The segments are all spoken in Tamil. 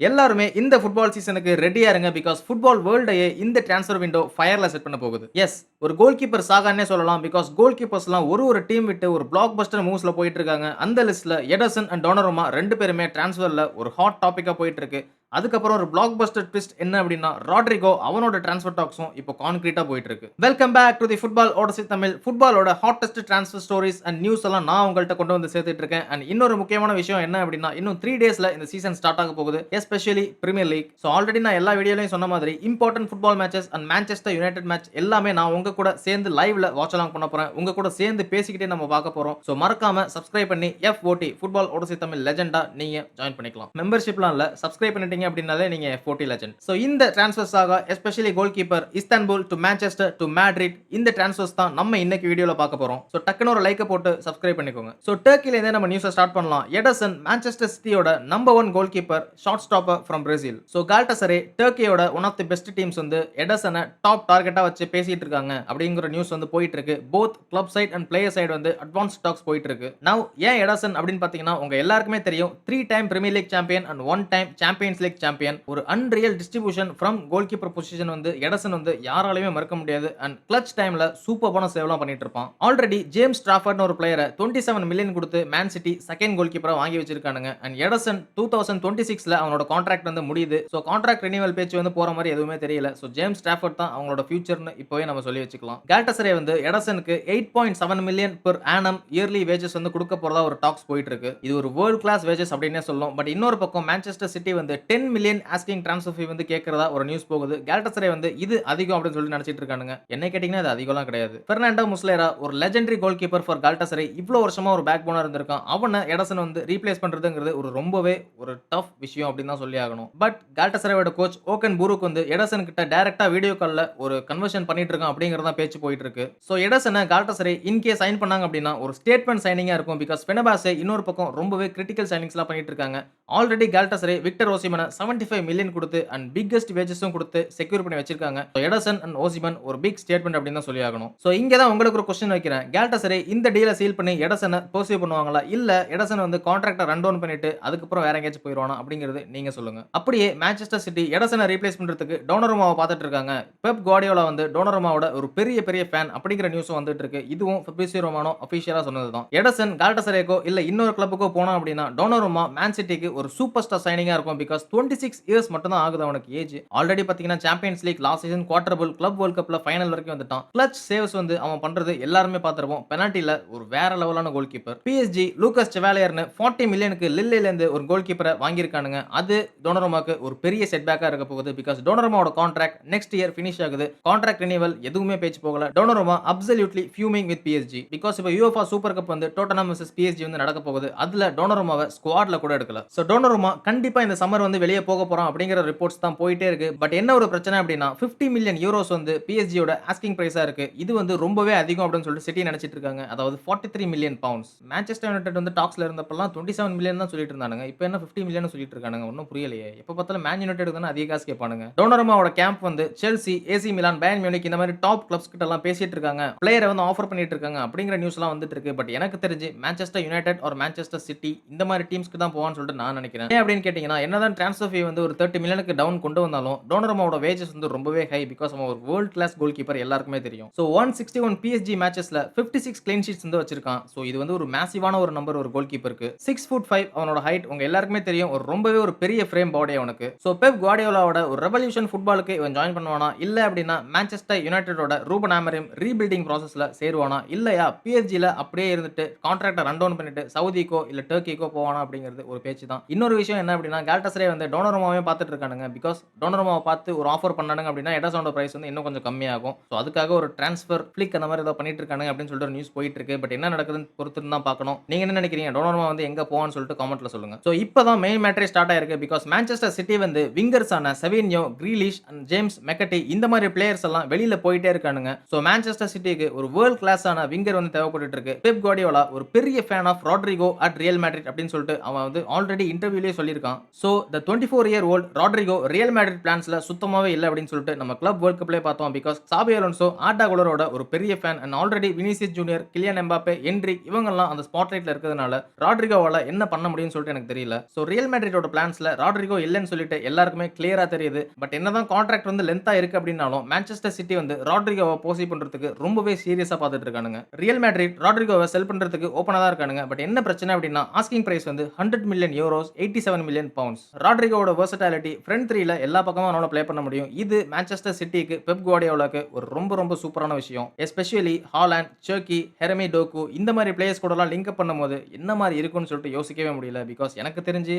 எல்லாருமே இந்த ஃபுட்பால் சீசனுக்கு ரெடியா இருங்க. பிகாஸ் ஃபுட்பால் வேர்ல்டையே இந்த டிரான்ஸ்ஃபர் விண்டோ ஃபயர்ல செட் பண்ண போகுது. எஸ், ஒரு கோல் கீப்பர் சாகான்னே சொல்லலாம். பிகாஸ் கோல் கீப்பர்ஸ்லாம் ஒரு டீம் விட்டு ஒரு பிளாக் பஸ்டர் மூவ்ஸ்ல போயிட்டு இருக்காங்க. அந்த லிஸ்ட்ல எடர்சன் அண்ட் டோனருமா 2 பேருமே டிரான்ஸ்ஃபர்ல ஒரு ஹாட் டாபிக்கா போயிட்டு இருக்கு. அதுக்கப்புறம் ஒரு பிளாக் பஸ்டர் ட்விஸ்ட் என்ன அப்படின்னா ராட்ரிகோ அவனோட டிரான்ஸ்ஃபர் டாக்ஸும் இப்போ கான்கிரீட்டா போயிட்டு இருக்கு. Welcome back to the football Odyssey Tamil. ஃபுட்பாலோட hottest transfer stories and news எல்லாம் நான் உங்கள்கிட்ட கொண்டு வந்து சேர்த்துட்டு இருக்கேன். அண்ட் இன்னொரு முக்கியமான விஷயம் என்ன அப்படின்னா இன்னும் 3 டேஸ்ல இந்த சீசன் ஸ்டார்ட் ஆக போகுது. Especially premier league. So already நான் எல்லா வீடியோலையும் சொன்ன மாதிரி important football matches and Manchester United match எல்லாமே நான் உங்க கூட சேர்ந்து லைவ்ல வாட்ச் அலாங் பண்ண போறேன். உங்க கூட சேர்ந்து பேசிக்கிட்டே நம்ம பார்க்க போறோம். ஸோ மறக்காம சப்ஸ்கிரைப் பண்ணி FOT ஃபுட்பால் ஓடசி தமிழ் லெஜெண்டா நீங்க ஜாயின் பண்ணிக்கலாம். மெம்பர்ஷிப்லாம் இல்ல, சப்ஸ்கிரைப் பண்ணிட்டீங்க அப்படின்னாலே நீங்க FOT legend. So இந்த transfer saga especially goal keeper Istanbul to Manchester to Madrid இந்த டிரான்ஸ்ஃபர்ஸ் தான் நம்ம இன்னைக்கு வீடியோல பார்க்க போறோம். சோ டக்குனு ஒரு லைக் போட்டு சப்ஸ்கிரைப் பண்ணிக்கோங்க. சோ டர்க்கில இருந்தே நம்ம நியூஸை ஸ்டார்ட் பண்ணலாம். எடர்சன் மான்செஸ்டர் சிட்டியோட number 1 goalkeeper, shot stopper from Brazil. So Galatasaray டர்க்கியோட one of the best teams வந்து எடர்சனை டாப் டார்கெட்டா வச்சு பேசிட்டு இருக்காங்க அப்படிங்கிற நியூஸ் வந்து போயிட்டு இருக்கு. Both club side and player side வந்து அட்வான்ஸ் டாக்ஸ் போயிட்டு இருக்கு. நவ் ஏன் எடர்சன் அப்படின்னு பாத்தீங்கன்னா உங்க எல்லாருக்குமே தெரியும் 3 time Premier League champion and 1 time Champions League champion. ஒரு unreal distribution from goalkeeper position வந்து எடர்சன் வந்து யாராலையுமே மறக்க முடியாது. அண்ட் கிளட்ச் டைம்ல சூப்பரான சேவ்லாம் பண்ணிட்டு இருப்பான். ஆல்ரெடி ஜேம்ஸ் ஸ்ட்ராஃபர்ட்னு ஒரு பிளேயரை 27 மில்லியன் கொடுத்து மேன் சிட்டி செகண்ட் கோல் கீப்பரா வாங்கி வச்சிருக்கானுங்க. அண்ட் எடர்சன் 2026ல அவனோட கான்ட்ராக்ட் வந்து முடியுது. ஸோ கான்ட்ராக்ட் ரினிவல் பேச்சு வந்து போற மாதிரி எதுவுமே தெரியல. ஸோ ஜேம்ஸ் ஸ்ட்ராஃபர்ட் தான் அவங்களோட ஃபியூச்சர்னு இப்போவே நம்ம சொல்லி வச்சுக்கலாம். கால்டசரே வந்து எடர்சனுக்கு 8.7 million per annum yearly wages வந்து கொடுக்க போறதா ஒரு டாக்ஸ் போயிட்டு இருக்கு. இது ஒரு வேர்ல்ட் கிளாஸ் வேஜஸ் அப்படின்னே சொல்லும். பட் இன்னொரு பக்கம் மான்செஸ்டர் சிட்டி வந்து 10 மில்லியன் ஆஸ்கிங் டிரான்ஸ்ஃபர் ஃபீ வந்து கேட்கறதா ஒரு நியூஸ் போகுது. கால்டசரே வந்து இது அதிகம் அப்படின்னு சொல்லி நினைச்சிட்டு இருக்கானுங்க. என்ன கேட்டீங்கன்னா அது அதிகம்லாம் கிடையாது. பெர்னாண்டோ முஸ்லேரா ஒரு லெஜெண்டரி கோல் கீப்பர் ஃபார் கால்டசரே இவ்வளவு வருஷமா ஒரு பேக் போனா இருந்திருக்கான். அவனை எடர்சன் வந்து ரீப்ளேஸ் பண்றதுங்கிறது ஒரு ரொம்பவே ஒரு டஃப் விஷயம் அப்படின்னு தான் சொல்லி ஆகணும். பட் கால்டசரேவோட கோச் ஓகன் புரூக் வந்து எடர்சன் கிட்ட டைரக்டா வீடியோ கால்ல ஒரு கன்வர்ஷன் பண்ணிட்டு இருக்கான் அப்படிங்கறத பேச்சு போயிட்டு இருக்கு. சோ எடர்சனை கால்டசரே இன்கேஸ் சைன் பண்ணாங்க அப்படின்னா ஒரு ஸ்டேட்மெண்ட் சைனிங்கா இருக்கும். பிகாஸ் ஃபெனர்பாச்சே இன்னொரு பக்கம் ரொம்பவே கிரிட்டிக்கல் சைனிங்ஸ்லாம் பண்ணிட்டு இருக்காங்க. ஆல்ரெடி கால்டசரே விக்டர் ஓசிமனை 75 மில்லியன் கொடுத்து அண்ட் பிக்கஸ்ட் வேஜஸும் கொடுத்து செக்யூர் பண்ணி வச்சிருக்காங்க. எடர்சன் அண்ட் ஓசிமன் ஒரு பிக் ஸ்டேட்மெண்ட் அப்படின்னு தான் சொல்லி ஆகணும். சோ இங்க தான் உங்களுக்கு ஒரு क्वेश्चन வைக்கிறேன். கால்டசரே இந்த டீலை சீல் பண்ணி எடர்சனை பர்சியூ பண்ணுவாங்களா இல்ல எடர்சன் வந்து கான்ட்ராக்ட்டை ரன் டவுன் பண்ணிட்டு அதுக்கு அப்புறம் வேற எங்கேயாச்சும் போயிடுவானா அப்படிங்கிறது நீங்க சொல்லுங்க. அப்படியே மான்செஸ்டர் சிட்டி எடர்சனை ரீப்ளேஸ் பண்றதுக்கு டோனருமாவை பார்த்துட்டு இருக்காங்க. பெப் குவார்டியோலா வந்து டோனருமாவோட ஒரு பெரிய ஃபேன் அப்படிங்கிற நியூஸும் வந்துட்டு இருக்கு. இதுவும் ஃபெப்ரிசியோ ரொமானோ அபிஷியலா சொன்னதுதான். எடர்சன் கால்டசரேக்கோ இல்ல இன்னொரு கிளப்புக்கோ போனா அப்படின்னா டோனருமா மேன் சிட்டிக்கு ஒரு சூப்பர் ஸ்டார் சைனிங்கா இருக்கும். பிகாஸ் 26 இயர்ஸ் மட்டும் தான் ஆகுது அவனுக்கு ஏஜ். ஆல்ரெடி பாத்தீங்கன்னா champions league last season quarter final club world கப்ல ஃபைனல் வரைக்கும் வந்துட்டான். கிளட்ச் சேவ்ஸ் வந்து அவன் பண்றது எல்லாருமே பார்த்திருப்போம். பெனல்ட்டில ஒரு வேற லெவலான கோல் கீப்பர். PSG லூகாஸ் செவாலியர்னு 40 மில்லியனுக்கு லில்லேல இருந்து ஒரு கோல் கீப்பரை வாங்கியிருக்கானுங்க. அது டோனருமாக்கு ஒரு பெரிய செட்பேக்கா இருக்க போகுது. பிகாஸ் டோனருமாவோட கான்ட்ராக்ட் நெக்ஸ்ட் இயர் ஃபினிஷ் ஆகுது. கான்ட்ராக்ட் ரினிவல் எதுவுமே பேச்சு போகல. Donnarumma absolutely fuming with PSG. Because இப்போ UEFA சூப்பர் கப் வந்து டோட்டனம் vs PSG வந்து நடக்க போகுது. அதுல டோனருமாவை ஸ்குவாட்ல கூட எடுக்கல. சோ டோனருமா கண்டிப்பா இந்த சம்மர் வந்து வெளியே போக போறான் அப்படிங்கிற ரிப்போர்ட்ஸ் தான் போயிட்டே இருக்கு. பட் என்ன ஒரு பிரச்சனை அப்படின்னா 50 மில்லியன் யூரோஸ் வந்து PSG யோட ஆஸ்கிங் பிரைஸா இருக்கு. இது வந்து ரொம்பவே அதிகம் அப்படின்னு சொல்லிட்டு சிட்டி நினைச்சிட்டு இருக்காங்க. அதாவது 43 மில்லியன் பவுண்ட்ஸ். மான்செஸ்டர் யுனைடெட் வந்து டாக்ஸ்ல இருந்தப்பலாம் 27 மில்லியன் தான் சொல்லிட்டு இருந்தானுங்க. இப்போ என்ன 50 மில்லியன் சொல்லிட்டு இருக்கானுங்க. ஒன்னும் புரியலையே. எப்ப பார்த்தாலும் மேன் யுனைடெட் தான அதிக காசு கேட்பானுங்க. டோனருமாவோட கேம்ப் வந்து Chelsea, AC Milan, Bayern Munich இந்த மாதிரி டாப் கிளப்ஸ் கிட்ட எல்லாம் பேசிட்டு இருக்காங்க. பிளேயரை வந்து ஆஃபர் பண்ணிட்டு இருக்காங்க அப்படிங்கிற நியூஸ் எல்லாம் வந்துட்டு இருக்கு. பட் எனக்கு தெரிஞ்சு Manchester United are Manchester city இந்த மாதிரி டீம்ஸ்க்கு தான் போவான்னு சொல்லிட்டு நான் நினைக்கிறேன். ஏன் அப்படின்னு கேட்டீங்கன்னா என்னதான் டிரான்ஸ்ஃபர் ஃபீ வந்து ஒரு 30 மில்லியனுக்கு டவுன் கொண்டு வந்தாலும் டோனருமாவோட வேஜஸ் வந்து ரொம்பவே ஹை. பிகாஸ் அவன் ஒரு வேர்ல்ட் கிளாஸ் கோல் கீப்பர் எல்லாருக்குமே தெரியும். சோ 161 PSG மேட்சஸ்ல 56 கிளீன் ஷீட்ஸ் வந்து வச்சிருக்கான். சோ இது வந்து ஒரு மேசிவான ஒரு நம்பர் ஒரு கோல் கீப்பருக்கு. 6'5" அவனோட ஹைட் உங்க எல்லாருக்குமே தெரியும். ஒரு ரொம்பவே ஒரு பெரிய ஃப்ரேம் பாடி அவனுக்கு. சோ பெப் குவார்டியோலாவோட ஒரு ரெவல்யூஷன் ஃபுட்பாலுக்கு இவன் ஜாயின் பண்ணுவானா இல்ல அப்படின்னா மான்செஸ்டர் யுனைடெடோட ரூபன் ஆமரிம் ரீபில்டிங் ப்ராசஸ்ல சேருவானா இல்லையா PSG ல அப்படியே இருந்துட்டு கான்ட்ராக்ட்டை ரன் டவுன் பண்ணிட்டு சவுதிக்கோ இல்ல டர்க்கிக்கோ போவானா அப்படிங்கிறது ஒரு பேச்சு தான். இன்னொரு விஷயம் என்ன அப்படின்னா கால்டசரே வந்து டோனருமாவே பார்த்துட்டு இருக்கானுங்க. பிகாஸ் டோனருமாவை பார்த்து ஒரு ஆஃபர் பண்ணானுங்க அப்படின்னா எடர்சனோட பிரைஸ் வந்து இன்னும் கொஞ்சம் கம்மியாகும். ஸோ அதுக்காக ஒரு டிரான்ஸ்ஃபர் ஃபிளிக் அந்த மாதிரி ஏதோ பண்ணிட்டு இருக்கானுங்க அப்படின்னு சொல்லிட்டு ஒரு நியூஸ் போயிட்டு இருக்கு. பட் என்ன நடக்குதுன்னு பொறுத்து தான் பார்க்கணும். நீங்க என்ன நினைக்கிறீங்க? டோனருமா வந்து எங்க போவான்னு சொல்லிட்டு கமெண்ட்ல சொல்லுங்க. ஸோ இப்போதான் மெயின் மேட்டரே ஸ்டார்ட் ஆயிருக்கு. பிகாஸ் மான்செஸ்டர் சிட்டி வந்து விங்கர்ஸான செவின்யோ, கிரீலிஷ் அண்ட் ஜேம்ஸ் மெக்கட்டி இந்த மாதிரி பிளேயர்ஸ் எல்லாம் வெளியில போயிட்டே இருக்கானுங்க. சோ மான்செஸ்டர் சிட்டிக்கு ஒரு வேர்ல்ட் கிளாஸான விங்கர் வந்து தேவைப்பட்டுட்டு இருக்கு. பெப் குவார்டியோலா ஒரு பெரிய fan of Rodrygo at Real Madrid அப்படின்னு சொல்லிட்டு அவன் வந்து ஆல்ரெடி இன்டர்வியூலயே சொல்லியிருக்கான். So the 24 year old Rodrygo Real Madrid பிளான்ஸ்ல சுத்தமாவே இல்ல அப்படின்னு சொல்லிட்டு நம்ம கிளப் வேர்ல்ட் கப்லயே பார்த்தோம். பிகாஸ் சாபி அலோன்சோ ஆர்டா குலரோட ஒரு பெரிய fan and already Vinicius junior, Kylian Mbappe, Enrique இவங்கெல்லாம் அந்த ஸ்பாட்லைட்ல இருக்கிறதுனால ராட்ரிகோவால என்ன பண்ண முடியும்னு சொல்லிட்டு எனக்கு தெரியல. சோ ரியல் மேட்ரிடோட பிளான்ஸ்ல ராட்ரிகோ இல்லன்னு சொல்லிட்டு எல்லாருக்குமே கிளியரா தெரியுது. பட் என்னதான் கான்ட்ராக்ட் வந்து லென்த்தா இருக்கு அப்படின்னாலும் மான்செஸ்டர் சிட்டி வந்து ராட்ரிகோவை போசி பண்றதுக்கு ரொம்பவே சீரியஸா பார்த்துட்டு இருக்கானுங்க. ரியல் மேட்ரிட் ராட்ரிகோவை செல் பண்றதுக்கு ஓபனா தான் இருக்கானுங்க. பட் என்ன பிரச்சனை அப்படின்னா ஆஸ்கிங் பிரைஸ் வந்து 100 மில்லியன் யூரோஸ், 87 மில்லியன் பவுண்ட்ஸ். ராட்ரிகோவோட வெர்சட்டாலிட்டி ஃப்ரண்ட் 3ல எல்லா பக்கமும் அவனால ப்ளே பண்ண முடியும். இது மான்செஸ்டர் சிட்டிக்கு பெப் குவார்டியோலாக்கு ஒரு ரொம்ப சூப்பரான விஷயம். எஸ்பெஷலி ஹாலண்ட், சர்க்கி, ஹெரமி டோக்கு இந்த மாதிரி பிளேயர்ஸ் கூடலாம் லிங்க் அப் பண்ணும்போது என்ன மாதிரி இருக்கும்னு சொல்லிட்டு யோசிக்கவே முடியல. பிகாஸ் எனக்கு தெரிஞ்சு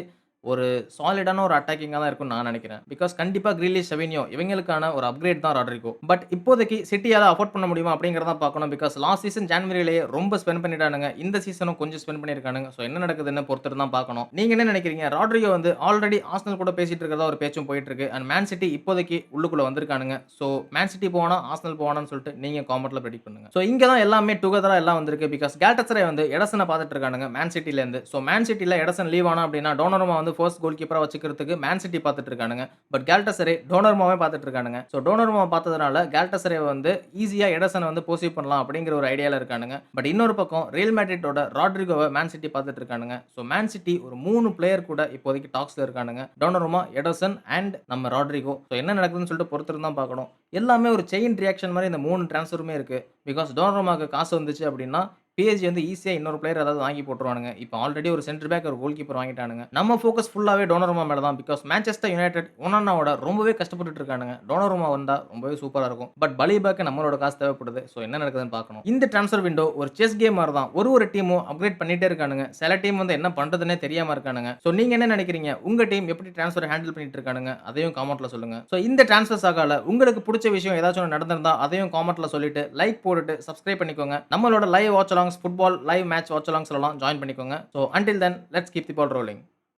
ஒரு சாலிடான ஒரு அட்டாக்கிங்கா தான் இருக்கும்னு நான் நினைக்கிறேன். பிகாஸ் கண்டிப்பா கிரீலிஷ், செவினியோ இவங்களுக்கான ஒரு அப்கிரேட் தான் ராட்ரிகோ. பட் இப்போதைக்கு சிட்டியால அஃபோர்ட் பண்ண முடியுமா அப்படிங்கறத பார்க்கணும். பிகாஸ் லாஸ்ட் சீசன் ஜனவரியிலேயே ரொம்ப ஸ்பெண்ட் பண்ணிட்டானுங்க. இந்த சீசனும் கொஞ்சம் ஸ்பெண்ட் பண்ணிருக்கானுங்க. சோ என்ன நடக்குதுன்னு பொறுத்து தான் பார்க்கணும். நீங்க என்ன நினைக்கிறீங்க? ராட்ரிகோ வந்து ஆல்ரெடி ஆர்சனல் கூட பேசிட்டு இருக்கிறதா ஒரு பேச்சும் போயிட்டு இருக்கு. அண்ட் மேன் சிட்டி இப்போதைக்கு உள்ளுக்குள்ள வந்திருக்கானுங்க. சோ மேன் சிட்டி போவானா ஆர்சனல் போவானான்னு சொல்லிட்டு நீங்க காமெண்ட்ல பிரெடிக்ட் பண்ணுங்க. சோ இங்க தான் எல்லாமே டுகெதரா எல்லாம் வந்திருக்கு. பிகாஸ் கேல்டசரே வந்து எடர்சனை பார்த்துட்டு இருக்கானுங்க மேன் சிட்டில இருந்து. சோ மேன் சிட்டில எடர்சன் லீவ் ஆனா அப்படின்னா டோனருமா வந்து ஃபர்ஸ்ட் கோல் கீப்பரா வச்சுக்கிறதுக்கு மேன் சிட்டி பார்த்துட்டு இருக்கானுங்க. பட் கேல்டசரே டோனருமாவே பார்த்துட்டு இருக்கானுங்க. சோ டோனருமா பார்த்ததுனால கேல்டசரே வந்து ஈஸியா எடர்சனை வந்து போசிவ் பண்ணலாம் அப்படிங்கிற ஒரு ஐடியால இருக்கானுங்க. பட் இன்னொரு பக்கம் ரியல் மேட்ரிட்டோட ராட்ரிகோவை மேன் சிட்டி பார்த்துட்டு இருக்கானுங்க. சோ மேன் சிட்டி ஒரு 3 பிளேயர் கூட இப்போதைக்கு டாக்ஸ்ல இருக்கானுங்க. டோனருமா, எடர்சன் அண்ட் நம்ம ராட்ரிகோ. சோ என்ன நடக்குதுன்னு சொல்லிட்டு பொறுத்து தான் பார்க்கணும். எல்லாமே ஒரு செயின் ரியாக்ஷன் மாதிரி இந்த 3 டிரான்ஸ்ஃபருமே இருக்கு. பிகாஸ் டோனருமாக்கு காசு வந்துச்சு அப்படின்னா PSG வந்து ஈஸியா இன்னொரு பிளேயர் ஏதாவது வாங்கி போட்டுருவானுங்க. இப்போ ஆல்ரெடி ஒரு சென்டர் பேக், ஒரு கோல் கீப்பர் வாங்கிட்டானுங்க. நம்ம ஃபோக்கஸ் ஃபுல்லாவே டோனருமா மேல தான். பிகாஸ் மான்செஸ்டர் யுனைட்டட் ஒனானாவோட ரொம்பவே கஷ்டப்பட்டுட்டு இருக்கானுங்க. டோனருமா வந்தா ரொம்பவே சூப்பரா இருக்கும். பட் பலிபாக்கு நம்மளோட காசு தேவைப்படுது. சோ என்ன நடக்குதுன்னு பார்க்கணும். இந்த டிரான்ஸ்ஃபர் விண்டோ ஒரு செஸ் கேம் மாதிரி தான். ஒரு டீமும் அப்கிரேட் பண்ணிட்டே இருக்கானுங்க. சில டீம் வந்து என்ன பண்றதுன்னே தெரியாம இருக்கானுங்க. சோ நீங்க என்ன நினைக்கிறீங்க? உங்க டீம் எப்படி டிரான்ஸ்ஃபர் ஹேண்டில் பண்ணிட்டு இருக்கானுங்க? அதையும் காமெண்ட்ல சொல்லுங்க. சோ இந்த டிரான்ஸ்ஃபர் சாகால உங்களுக்கு பிடிச்ச விஷயம் ஏதாச்சும் ஒன்று நடந்திருந்தா அதையும் காமெண்ட்ல சொல்லிட்டு லைக் போட்டுட்டு சப்ஸ்கிரைப் பண்ணிக்கோங்க. நம்மளோட live watch alongs, football live match watch அலாங்ஸ்லாம் ஜாயின் பண்ணிக்கோங்க. So until then, let's keep the ball rolling.